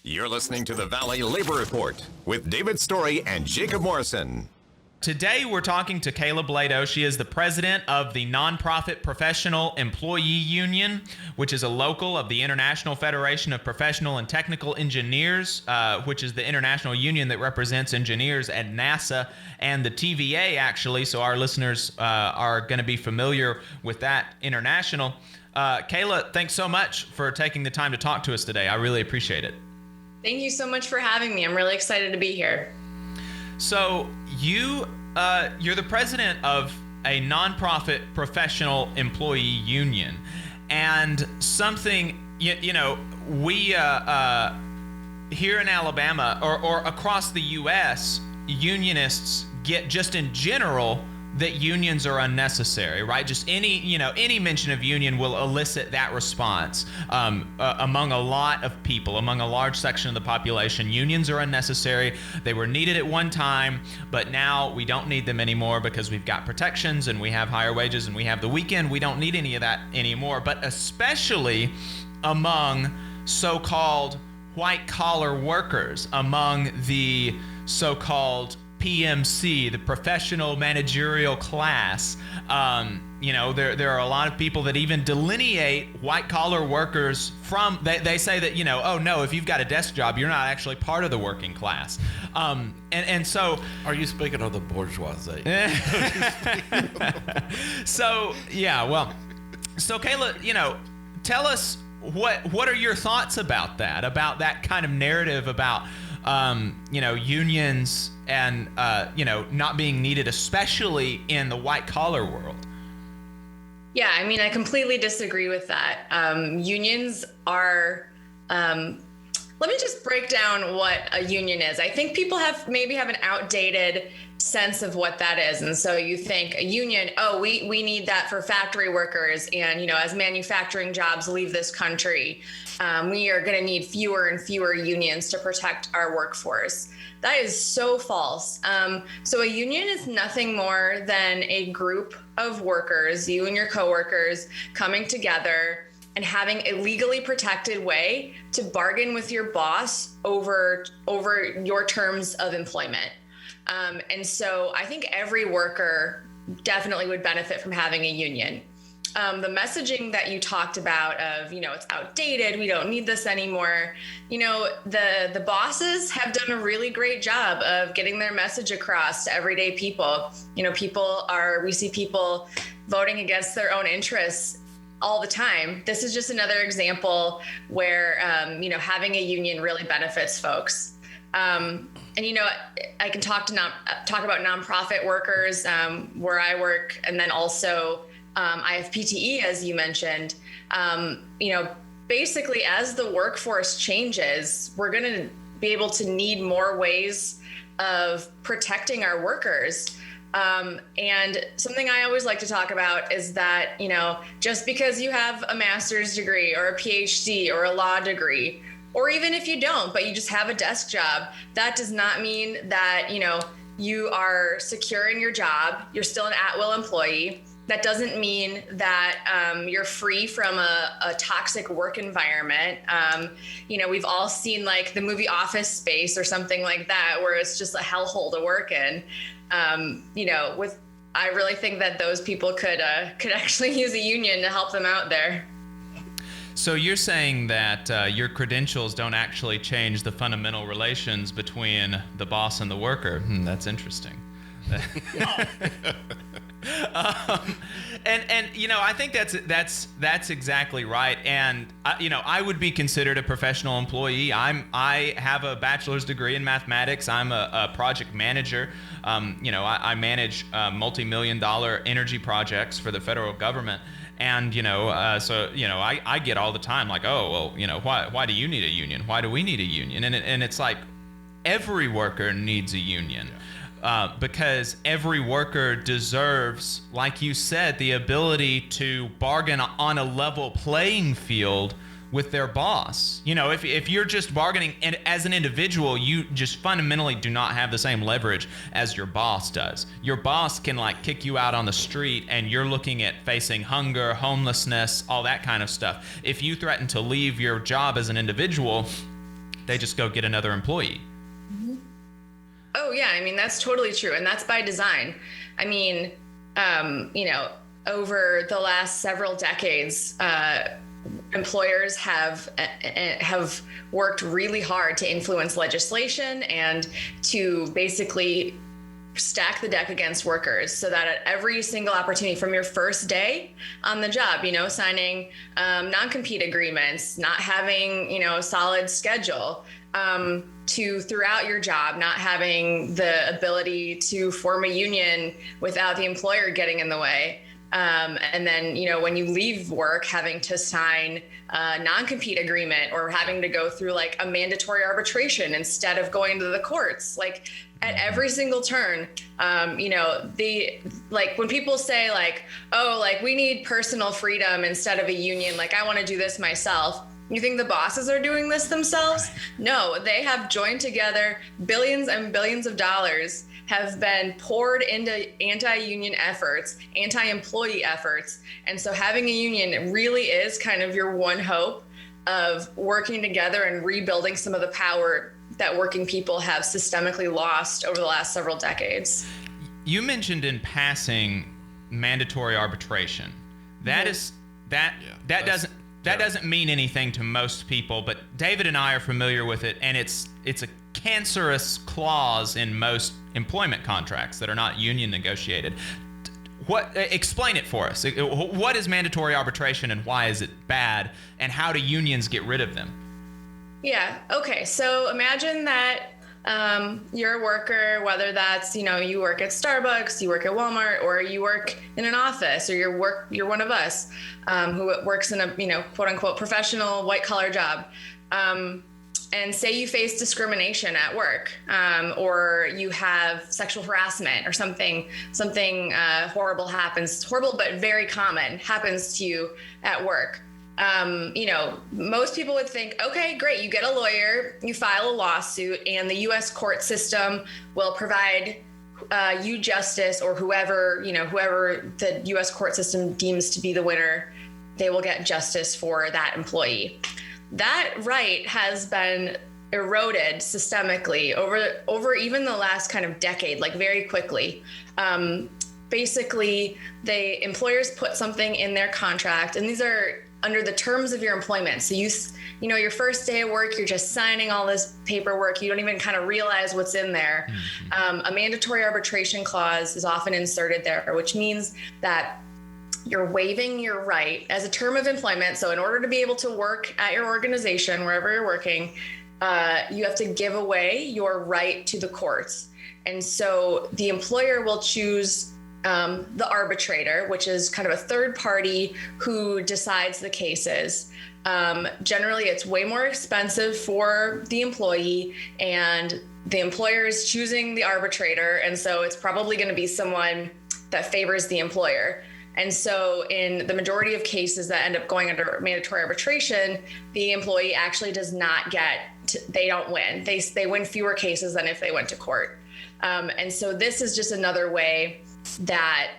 You're listening to the Valley Labor Report with David Story and Jacob Morrison. Today, we're talking to Kayla Blado. She is the president of the Nonprofit Professional Employee Union, which is a local of the International Federation of Professional and Technical Engineers, which is the international union that represents engineers at NASA and the TVA, actually. So our listeners are going to be familiar with that international. Kayla, thanks so much for taking the time to talk to us today. I really appreciate it. Thank you so much for having me. I'm really excited to be here. So you're the president of a nonprofit professional employee union, and something we here in Alabama or across the U.S. unionists get just in general that unions are unnecessary, right? Just any mention of union will elicit that response among a lot of people, among a large section of the population. Unions are unnecessary. They were needed at one time, but now we don't need them anymore because we've got protections and we have higher wages and we have the weekend. We don't need any of that anymore, but especially among so-called white-collar workers, among the so-called PMC, the professional managerial class. There are a lot of people that even delineate white-collar workers from, they say that, oh no, if you've got a desk job, you're not actually part of the working class. And so... Are you speaking of the bourgeoisie? So Kayla, tell us what are your thoughts about that kind of narrative about unions and, not being needed, especially in the white collar world? Yeah, I mean, I completely disagree with that. Unions are, let me just break down what a union is. I think people maybe have an outdated sense of what that is. And so you think a union, we need that for factory workers. And, as manufacturing jobs leave this country, we are going to need fewer and fewer unions to protect our workforce. That is so false. So a union is nothing more than a group of workers, you and your coworkers, coming together and having a legally protected way to bargain with your boss over your terms of employment. And so I think every worker definitely would benefit from having a union. The messaging that you talked about of, it's outdated, we don't need this anymore. The bosses have done a really great job of getting their message across to everyday people. We see people voting against their own interests all the time. This is just another example where, having a union really benefits folks. I can talk about nonprofit workers where I work, and then also IFPTE, as you mentioned. Basically, as the workforce changes, we're going to be able to need more ways of protecting our workers. And something I always like to talk about is that, just because you have a master's degree or a PhD or a law degree, or even if you don't, but you just have a desk job, that does not mean that, you are secure in your job. You're still an at-will employee. That doesn't mean that you're free from a toxic work environment. We've all seen like the movie Office Space or something like that, where it's just a hellhole to work in. I really think that those people could actually use a union to help them out there. So you're saying that your credentials don't actually change the fundamental relations between the boss and the worker. That's interesting. I think that's exactly right. And I would be considered a professional employee. I have a bachelor's degree in mathematics. I'm a project manager. I manage multi-million-dollar energy projects for the federal government. And, I get all the time like, why do you need a union? Why do we need a union? And it's like every worker needs a union. Because every worker deserves, like you said, the ability to bargain on a level playing field with their boss. If you're just bargaining and as an individual, you just fundamentally do not have the same leverage as your boss does. Your boss can kick you out on the street and you're looking at facing hunger, homelessness, all that kind of stuff. If you threaten to leave your job as an individual, they just go get another employee. Oh yeah, I mean, that's totally true. And that's by design. I mean, over the last several decades, employers have worked really hard to influence legislation and to basically stack the deck against workers, so that at every single opportunity from your first day on the job, signing non-compete agreements, not having, a solid schedule, to throughout your job, not having the ability to form a union without the employer getting in the way. And then, when you leave work, having to sign a non-compete agreement or having to go through like a mandatory arbitration instead of going to the courts, like at every single turn, when people say like, oh, like we need personal freedom instead of a union, like I want to do this myself. You think the bosses are doing this themselves? No, they have joined together. Billions and billions of dollars have been poured into anti-union efforts, anti-employee efforts. And so having a union really is kind of your one hope of working together and rebuilding some of the power that working people have systemically lost over the last several decades. You mentioned in passing mandatory arbitration. That doesn't mean anything to most people, but David and I are familiar with it, and it's a cancerous clause in most employment contracts that are not union negotiated. Explain it for us. What is mandatory arbitration and why is it bad, and how do unions get rid of them? Yeah. Okay. So imagine that you're a worker, whether that's, you work at Starbucks, you work at Walmart, or you work in an office, or you're one of us who works in a, quote unquote, professional white collar job. And say you face discrimination at work, or you have sexual harassment or something horrible happens, horrible but very common happens to you at work. Most people would think, okay, great, you get a lawyer, you file a lawsuit, and the U.S. court system will provide you justice, or whoever the U.S. court system deems to be the winner, they will get justice for that employee. That right has been eroded systemically over even the last kind of decade, like very quickly. Basically, the employers put something in their contract, and these are under the terms of your employment. So your first day of work, you're just signing all this paperwork. You don't even kind of realize what's in there. A mandatory arbitration clause is often inserted there, which means that you're waiving your right as a term of employment. So in order to be able to work at your organization, wherever you're working, you have to give away your right to the courts. And so the employer will choose the arbitrator, which is kind of a third party who decides the cases. Generally, it's way more expensive for the employee, and the employer is choosing the arbitrator. And so it's probably going to be someone that favors the employer. And so in the majority of cases that end up going under mandatory arbitration, the employee actually does not they don't win. They win fewer cases than if they went to court. And so this is just another way that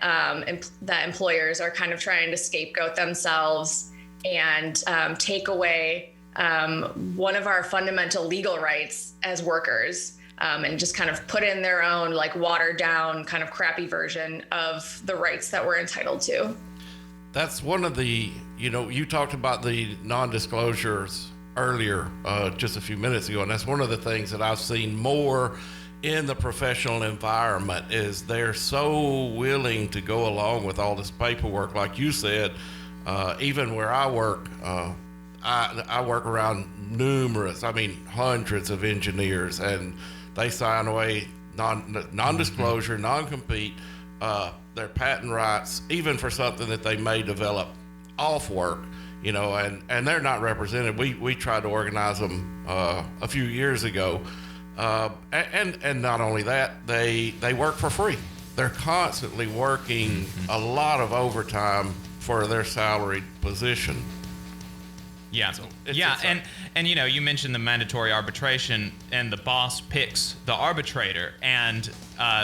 that employers are kind of trying to scapegoat themselves and take away one of our fundamental legal rights as workers. And just kind of put in their own like watered down kind of crappy version of the rights that we're entitled to. That's one of the, you talked about the non-disclosures earlier, just a few minutes ago, and that's one of the things that I've seen more in the professional environment is they're so willing to go along with all this paperwork. Like you said, even where I work, I work around hundreds of engineers, and they sign away non-disclosure, non-compete, their patent rights, even for something that they may develop off work, and they're not represented. We tried to organize them a few years ago, and not only that, they work for free. They're constantly working a lot of overtime for their salaried position. Yeah, so and you mentioned the mandatory arbitration, and the boss picks the arbitrator, and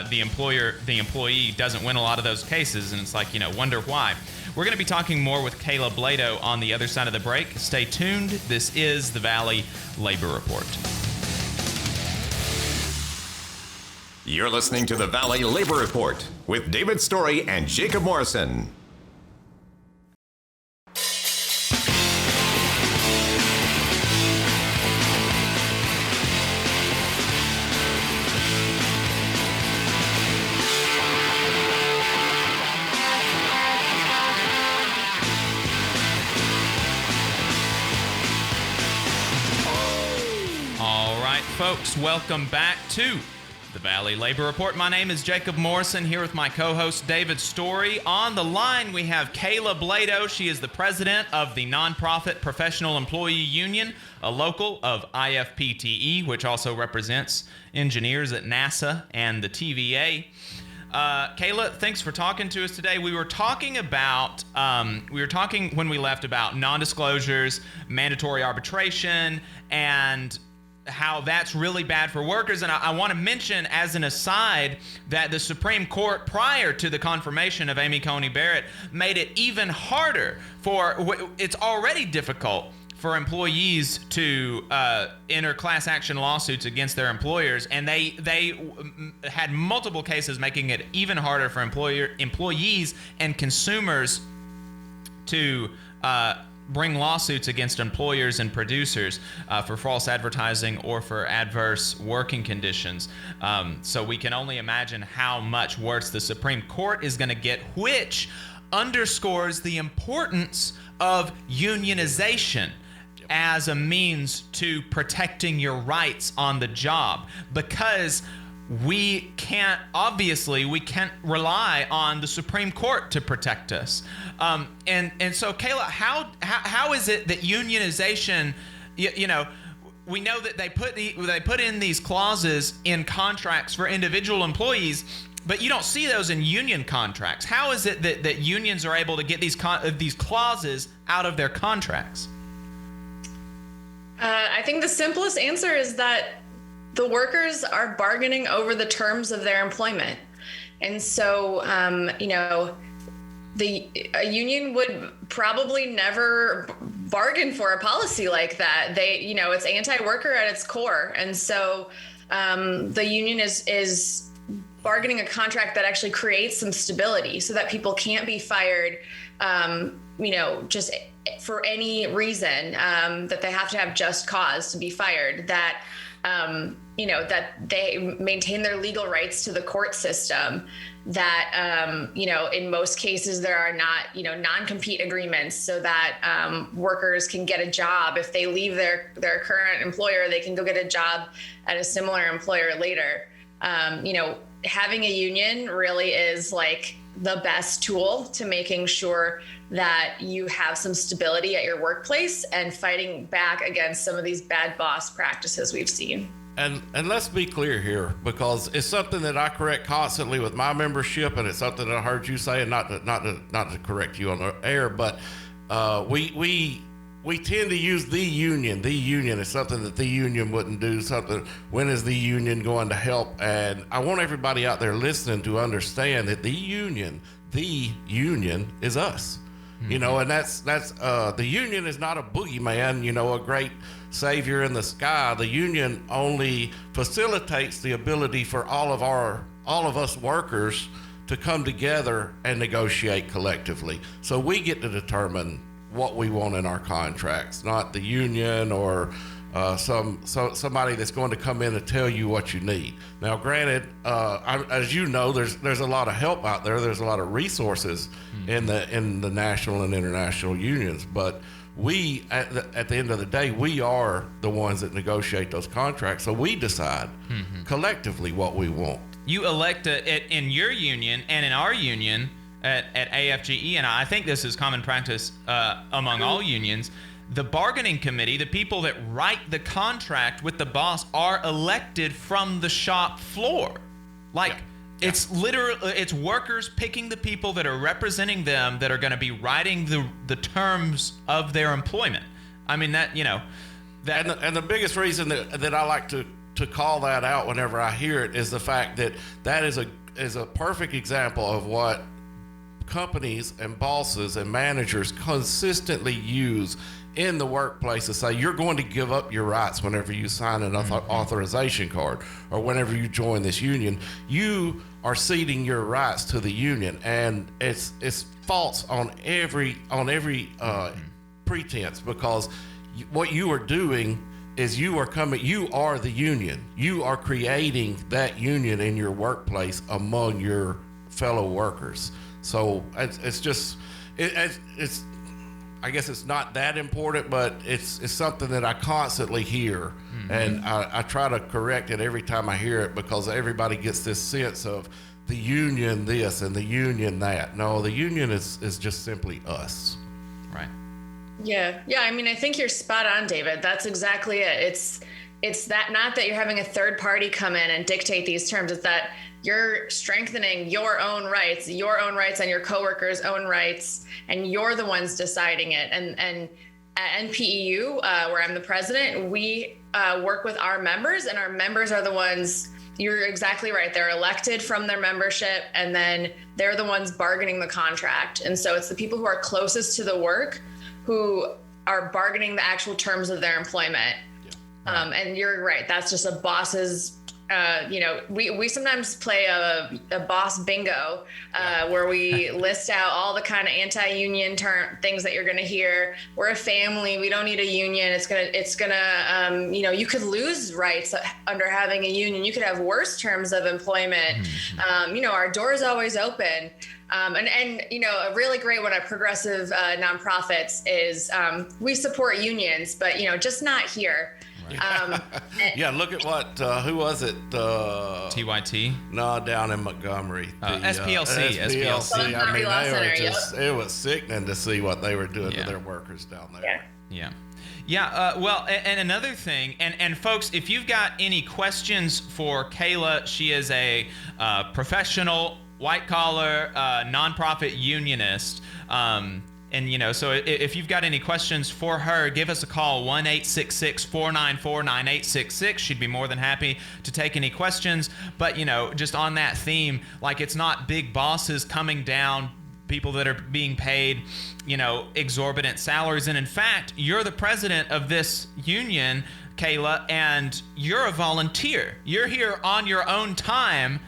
the employee doesn't win a lot of those cases, and it's like, wonder why. We're going to be talking more with Kayla Blado on the other side of the break. Stay tuned. This is the Valley Labor Report. You're listening to the Valley Labor Report with David Story and Jacob Morrison. All right, folks, welcome back to the Valley Labor Report. My name is Jacob Morrison, here with my co-host David Story. On the line, we have Kayla Blado. She is the president of the nonprofit Professional Employee Union, a local of IFPTE, which also represents engineers at NASA and the TVA. Kayla, thanks for talking to us today. We were talking when we left about non-disclosures, mandatory arbitration, and how that's really bad for workers. And I want to mention as an aside that the Supreme Court, prior to the confirmation of Amy Coney Barrett, made it even harder it's already difficult for employees to enter class action lawsuits against their employers. And they had multiple cases making it even harder for employees and consumers to bring lawsuits against employers and producers for false advertising or for adverse working conditions. So we can only imagine how much worse the Supreme Court is going to get, which underscores the importance of unionization as a means to protecting your rights on the job, because we can't rely on the Supreme Court to protect us. And so, Kayla, how is it that unionization, we know that they put in these clauses in contracts for individual employees, but you don't see those in union contracts. How is it that unions are able to get these clauses out of their contracts? I think the simplest answer is that the workers are bargaining over the terms of their employment. And so, a union would probably never bargain for a policy like that. It's anti-worker at its core. And so the union is bargaining a contract that actually creates some stability so that people can't be fired, just for any reason, that they have to have just cause to be fired, that they maintain their legal rights to the court system, that, in most cases there are not, non-compete agreements so that workers can get a job. If they leave their current employer, they can go get a job at a similar employer later. Having a union really is like the best tool to making sure that you have some stability at your workplace and fighting back against some of these bad boss practices we've seen. And let's be clear here, because it's something that I correct constantly with my membership, and it's something that I heard you say, and not to correct you on the air, but we tend to use the union. The union is something that the union wouldn't do. Something. When is the union going to help? And I want everybody out there listening to understand that the union is us. Mm-hmm. And that's the union is not a boogeyman, a great savior in the sky. The union only facilitates the ability for all of us workers to come together and negotiate collectively. So we get to determine what we want in our contracts, not the union or somebody that's going to come in and tell you what you need. Now, granted, as you know, there's a lot of help out there. There's a lot of resources in the national and international unions, but we, at the end of the day, we are the ones that negotiate those contracts. So we decide collectively what we want. You elect in your union and in our union at AFGE, and I think this is common practice among all unions, the bargaining committee, the people that write the contract with the boss, are elected from the shop floor. It's workers picking the people that are representing them that are going to be writing the terms of their employment. I mean, that. And the biggest reason that I like to call that out whenever I hear it is the fact that is a perfect example of what companies and bosses and managers consistently use in the workplace to say you're going to give up your rights whenever you sign an authorization card or whenever you join this union. You are ceding your rights to the union, and it's false on every pretense, because what you are doing is you are the union. You are creating that union in your workplace among your fellow workers. So it's I guess it's not that important, but it's something that I constantly hear, and I try to correct it every time I hear it, because everybody gets this sense of the union this and the union that. No, the union is just simply us. Right. Yeah. I mean, I think you're spot on, David. That's exactly it. It's that, not that you're having a third party come in and dictate these terms. It's that you're strengthening your own rights and your coworkers' own rights, and you're the ones deciding it. And at NPEU, where I'm the president, we work with our members, and our members are the ones. You're exactly right. They're elected from their membership, and then they're the ones bargaining the contract. And so it's the people who are closest to the work who are bargaining the actual terms of their employment. Yeah. And you're right. That's just a boss's, we sometimes play a boss bingo, where we list out all the kind of anti-union things that you're going to hear. We're a family. We don't need a union. It's gonna, you could lose rights under having a union. You could have worse terms of employment. Our door is always open. And a really great one at progressive nonprofits is we support unions, but, just not here. Yeah, look at what, who was it? TYT? No, down in Montgomery. SPLC. I mean, it was sickening to see what they were doing to their workers down there. Yeah. Well, and another thing, and folks, if you've got any questions for Kayla, she is a professional, white-collar, nonprofit unionist. So if you've got any questions for her, give us a call, 1-866-494-9866. She'd be more than happy to take any questions. But, just on that theme, like, it's not big bosses coming down, people that are being paid, exorbitant salaries. And in fact, you're the president of this union, Kayla, and you're a volunteer. You're here on your own time,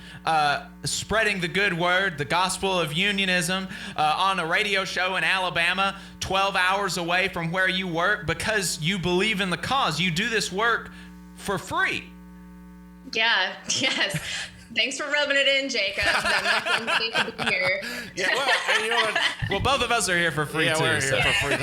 spreading the good word, the gospel of unionism, on a radio show in Alabama, 12 hours away from where you work, because you believe in the cause. You do this work for free. Yeah, yes. Thanks for rubbing it in, Jacob. I'm not going to be here. Yeah, well, both of us are here for free, too. We're here for free.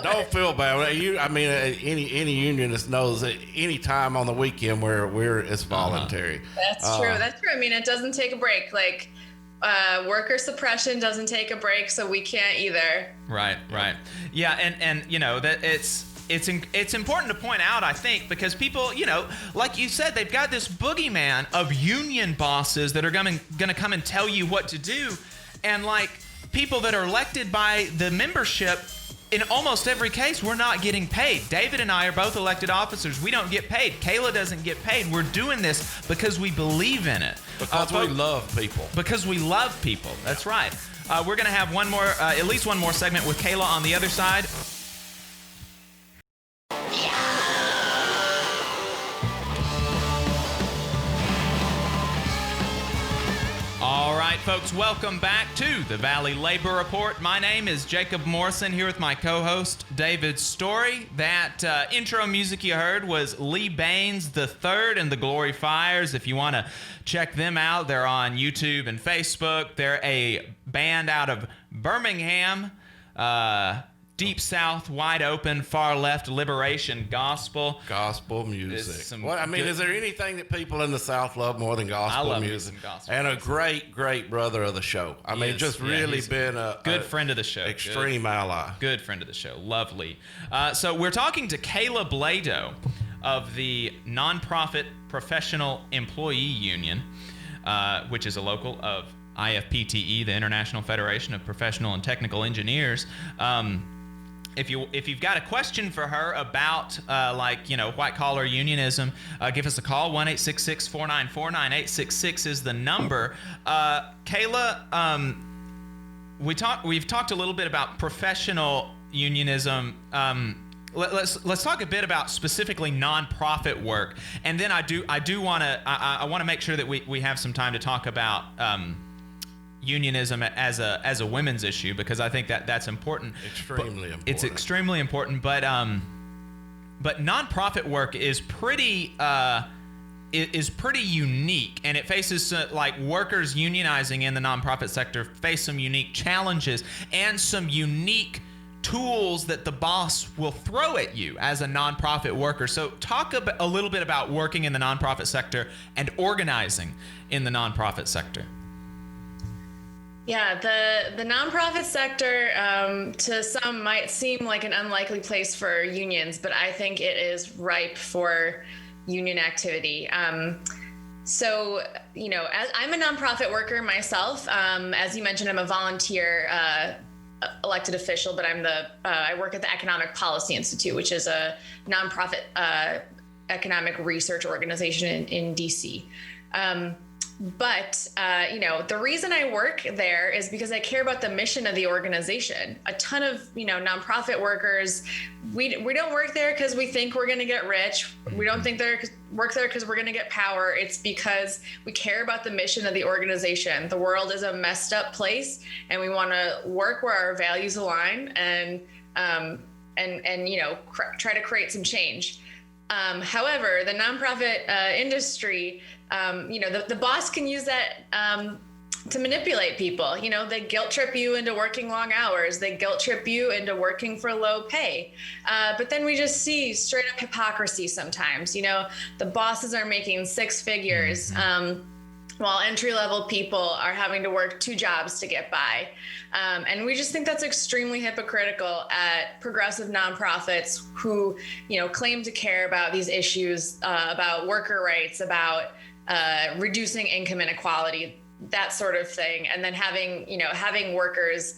Don't feel bad. Any unionist knows that any time on the weekend it's voluntary. That's true. That's true. I mean, it doesn't take a break. Like, worker suppression doesn't take a break, so we can't either. Right. Yeah, and that it's important to point out, I think, because people, like you said, they've got this boogeyman of union bosses that are going to come and tell you what to do. And like people that are elected by the membership, in almost every case, we're not getting paid. David and I are both elected officers. We don't get paid. Kayla doesn't get paid. We're doing this because we believe in it. Because we love people. Because we love people. That's right. We're going to have at least one more segment with Kayla on the other side. All right, folks, welcome back to the Valley Labor Report. My name is Jacob Morrison, here with my co-host, David Story. That intro music you heard was Lee Baines III and the Glory Fires. If you want to check them out, they're on YouTube and Facebook. They're a band out of Birmingham, deep south, wide open, far left, liberation gospel. Gospel music. Is there anything that people in the South love more than gospel music? And a great, great brother of the show. Really been a good friend of the show. Extreme ally. Good friend of the show. Lovely. So we're talking to Kayla Blado of the Nonprofit Professional Employee Union, which is a local of IFPTE, the International Federation of Professional and Technical Engineers. If you've got a question for her about white collar unionism, give us a call. 1-866-494-9866 is the number. Kayla, we've talked a little bit about professional unionism. Let's talk a bit about specifically nonprofit work, and then I want to make sure that we have some time to talk about unionism as a women's issue, because I think that's important. Extremely important. It's extremely important, but nonprofit work is pretty unique, and it faces like workers unionizing in the nonprofit sector face some unique challenges and some unique tools that the boss will throw at you as a nonprofit worker. So talk a little bit about working in the nonprofit sector and organizing in the nonprofit sector. Yeah, the nonprofit sector to some might seem like an unlikely place for unions, but I think it is ripe for union activity. So, I'm a nonprofit worker myself. As you mentioned, I'm a volunteer elected official, but I work at the Economic Policy Institute, which is a nonprofit economic research organization in DC. But the reason I work there is because I care about the mission of the organization. A ton of, nonprofit workers, we don't work there because we think we're going to get rich. We don't work there because we're going to get power. It's because we care about the mission of the organization. The world is a messed up place, and we want to work where our values align and try to create some change. However, the nonprofit industry, the boss can use that to manipulate people. They guilt trip you into working long hours. They guilt trip you into working for low pay. But then we just see straight up hypocrisy sometimes. The bosses are making six figures while entry-level people are having to work two jobs to get by. And we just think that's extremely hypocritical at progressive nonprofits who, claim to care about these issues, about worker rights, about reducing income inequality, that sort of thing. And then having workers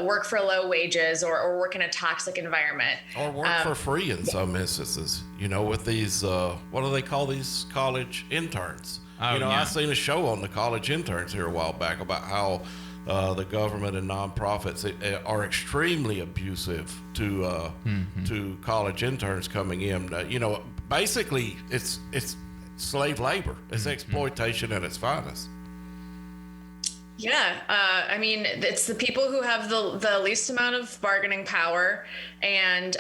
work for low wages or work in a toxic environment. Or work for free in some instances, with these, what do they call these college interns? I've seen a show on the college interns here a while back about how the government and nonprofits are extremely abusive to college interns coming in. Basically, it's slave labor. It's exploitation at its finest. Yeah, it's the people who have the least amount of bargaining power, and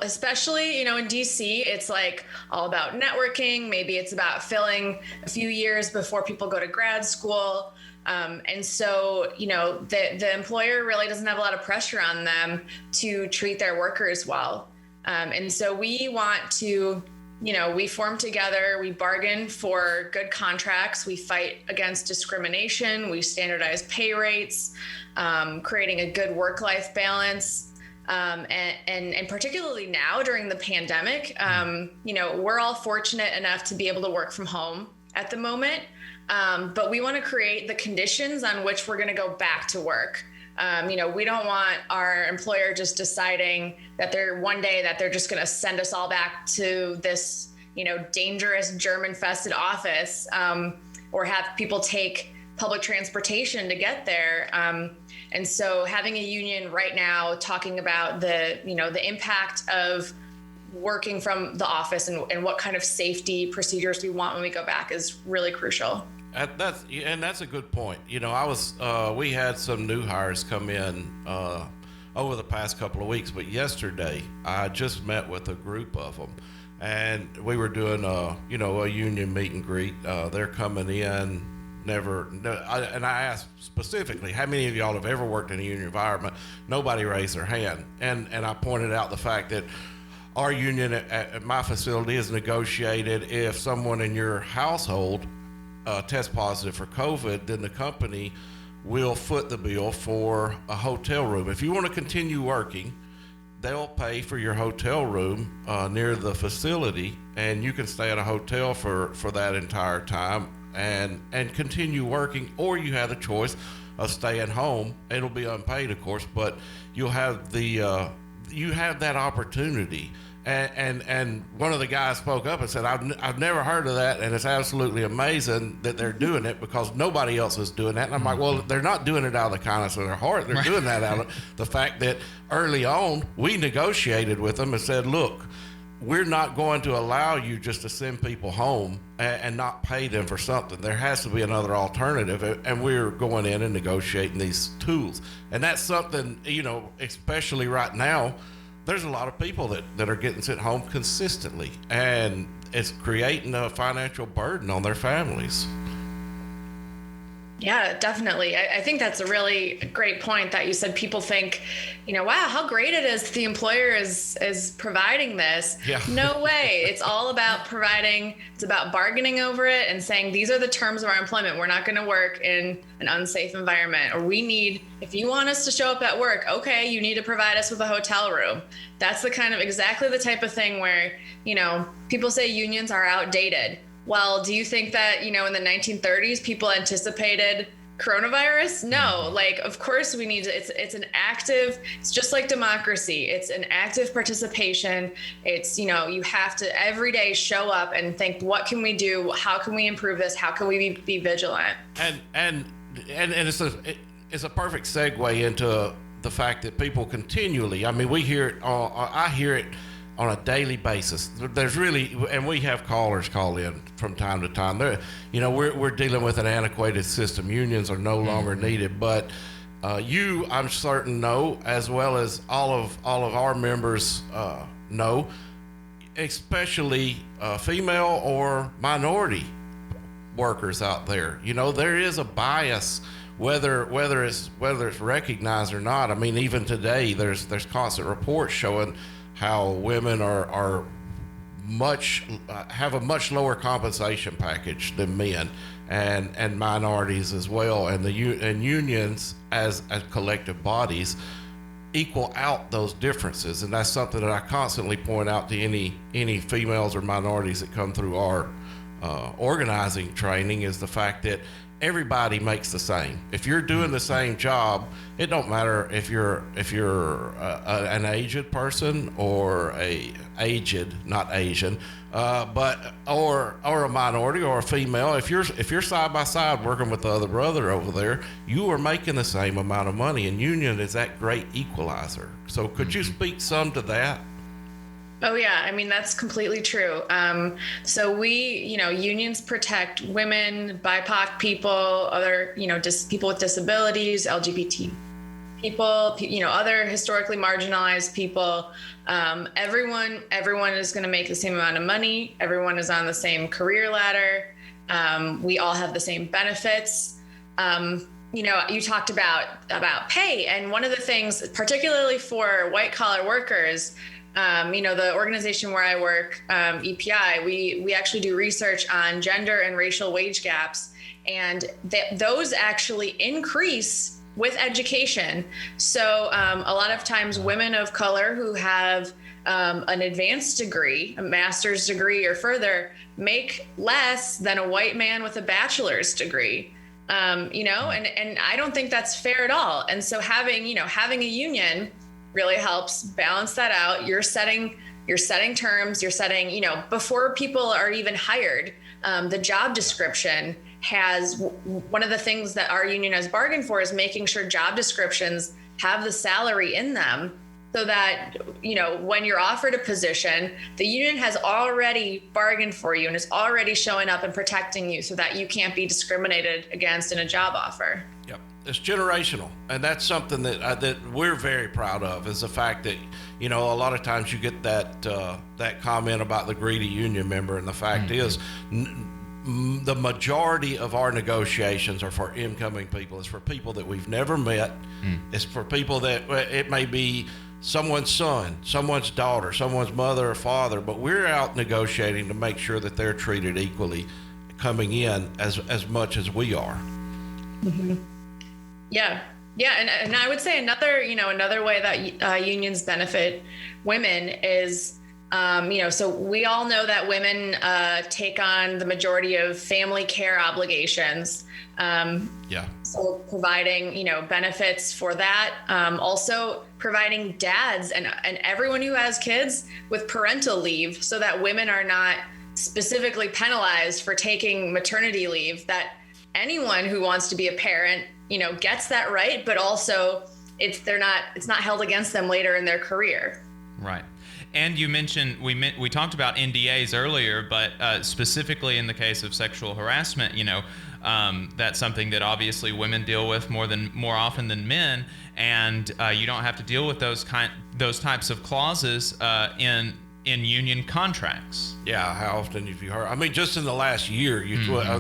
especially in DC, it's like all about networking. Maybe it's about filling a few years before people go to grad school, and so the employer really doesn't have a lot of pressure on them to treat their workers well, and so we want to. We form together, we bargain for good contracts, we fight against discrimination, we standardize pay rates, creating a good work-life balance. And particularly now during the pandemic, we're all fortunate enough to be able to work from home at the moment. But we want to create the conditions on which we're going to go back to work. We don't want our employer just deciding that one day they're just going to send us all back to this, dangerous German-infested office, or have people take public transportation to get there. And so having a union right now talking about the impact of working from the office and what kind of safety procedures we want when we go back is really crucial. That's a good point. We had some new hires come in over the past couple of weeks, but yesterday I just met with a group of them, and we were doing a union meet and greet. They're coming in. And I asked specifically, how many of y'all have ever worked in a union environment? Nobody raised their hand, and I pointed out the fact that our union at my facility is negotiated. If someone in your household test positive for COVID, then the company will foot the bill for a hotel room. If you want to continue working, they'll pay for your hotel room near the facility, and you can stay at a hotel for that entire time and continue working, or you have the choice of staying home. It'll be unpaid, of course, but you'll have you have that opportunity. And one of the guys spoke up and said, I've never heard of that, and it's absolutely amazing that they're doing it because nobody else is doing that. And I'm like, well, they're not doing it out of the kindness of their heart. They're doing that out of the fact that early on we negotiated with them and said, look, we're not going to allow you just to send people home and not pay them for something. There has to be another alternative, and we're going in and negotiating these tools. And that's something, especially right now, there's a lot of people that are getting sent home consistently, and it's creating a financial burden on their families. Yeah, definitely. I think that's a really great point that you said. People think, wow, how great it is the employer is providing this. Yeah. No way. It's all about providing. It's about bargaining over it and saying, these are the terms of our employment. We're not going to work in an unsafe environment, or if you want us to show up at work, okay, you need to provide us with a hotel room. That's exactly the type of thing where, people say unions are outdated. Well, do you think that, in the 1930s, people anticipated coronavirus? No, of course we need to, it's just like democracy. It's an active participation. It's, you have to every day show up and think, what can we do? How can we improve this? How can we be vigilant? And it's a perfect segue into the fact that people continually, we hear it, I hear it on a daily basis. There's really, and we have callers call in from time to time. We're dealing with an antiquated system. Unions are no longer needed, but you, I'm certain, know, as well as all of our members know, especially female or minority workers out there. There is a bias, whether it's recognized or not. Even today, there's constant reports showing how women are have a much lower compensation package than men, and minorities as well, and unions as collective bodies equal out those differences. And that's something that I constantly point out to any females or minorities that come through our organizing training, is the fact that everybody makes the same. If you're doing the same job, it don't matter if you're an aged person or not Asian, or a minority or a female. If you're side by side working with the other brother over there, you are making the same amount of money. And union is that great equalizer. So could you speak some to that? Oh yeah, that's completely true. So we, unions protect women, BIPOC people, other, people with disabilities, LGBT people, other historically marginalized people. Everyone is going to make the same amount of money. Everyone is on the same career ladder. We all have the same benefits. You talked about pay, and one of the things, particularly for white collar workers, the organization where I work, EPI, we actually do research on gender and racial wage gaps, and those actually increase with education. So a lot of times women of color who have an advanced degree, a master's degree or further, make less than a white man with a bachelor's degree. And I don't think that's fair at all. And so having a union really helps balance that out. You're setting terms, you're setting, before people are even hired, the job description has, one of the things that our union has bargained for is making sure job descriptions have the salary in them, so that, when you're offered a position, the union has already bargained for you and is already showing up and protecting you so that you can't be discriminated against in a job offer. Yep. It's generational, and that's something that we're very proud of, is the fact that, a lot of times you get that comment about the greedy union member, and the fact is the majority of our negotiations are for incoming people. It's for people that we've never met. It's for people that it may be someone's son, someone's daughter, someone's mother or father, but we're out negotiating to make sure that they're treated equally coming in as much as we are. Mm-hmm. Yeah. And I would say another way that unions benefit women is, so we all know that women take on the majority of family care obligations. So providing, benefits for that. Also providing dads and everyone who has kids with parental leave so that women are not specifically penalized for taking maternity leave, that anyone who wants to be a parent, gets that right, but also it's not held against them later in their career. Right. And you mentioned, we talked about NDAs earlier, but specifically in the case of sexual harassment, that's something that obviously women deal with more often than men, and you don't have to deal with those types of clauses in union contracts. Yeah, how often have you heard? I mean, just in the last year,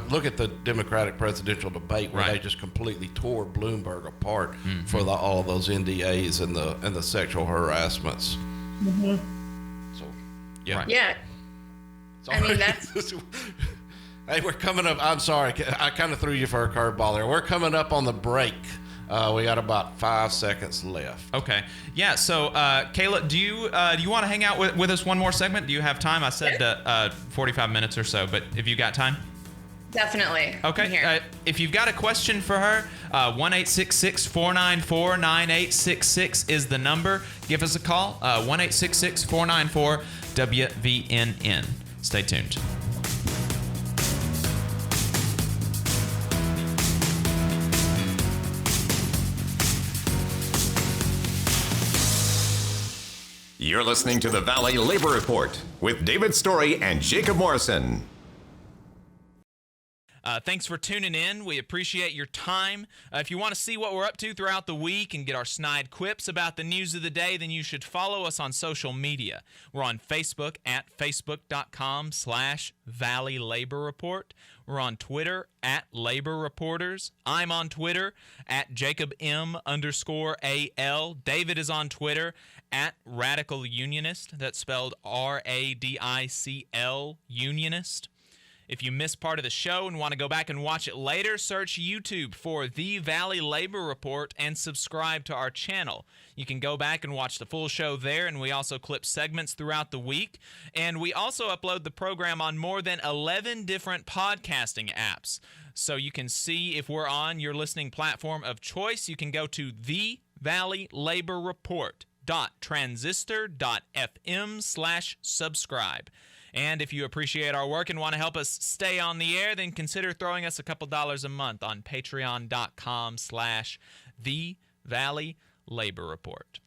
look at the Democratic presidential debate where they just completely tore Bloomberg apart for all of those NDAs and the sexual harassments. Mm-hmm. So, yeah. Right. Yeah. Sorry. I mean, that's... Hey, we're coming up. I'm sorry. I kind of threw you for a curveball there. We're coming up on the break. We got about 5 seconds left. Okay. Yeah. So, Kayla, do you want to hang out with us one more segment? Do you have time? I said 45 minutes or so, but if you got time? Definitely. Okay. I'm here. If you've got a question for her, 1-866-494-9866 is the number. Give us a call. 1-866-494-WVNN. Stay tuned. You're listening to the Valley Labor Report with David Story and Jacob Morrison. Thanks for tuning in. We appreciate your time. If you want to see what we're up to throughout the week and get our snide quips about the news of the day, then you should follow us on social media. We're on Facebook at facebook.com/Valley Labor Report. We're on Twitter at Labor Reporters. I'm on Twitter at JacobM_AL. David is on Twitter at Radical Unionist. That's spelled RADICL Unionist. If you missed part of the show and want to go back and watch it later, search YouTube for The Valley Labor Report and subscribe to our channel. You can go back and watch the full show there, and we also clip segments throughout the week. And we also upload the program on more than 11 different podcasting apps. So you can see if we're on your listening platform of choice. You can go to thevalleylaborreport.transistor.fm/subscribe. And if you appreciate our work and want to help us stay on the air, then consider throwing us a couple dollars a month on patreon.com/The Valley Labor Report.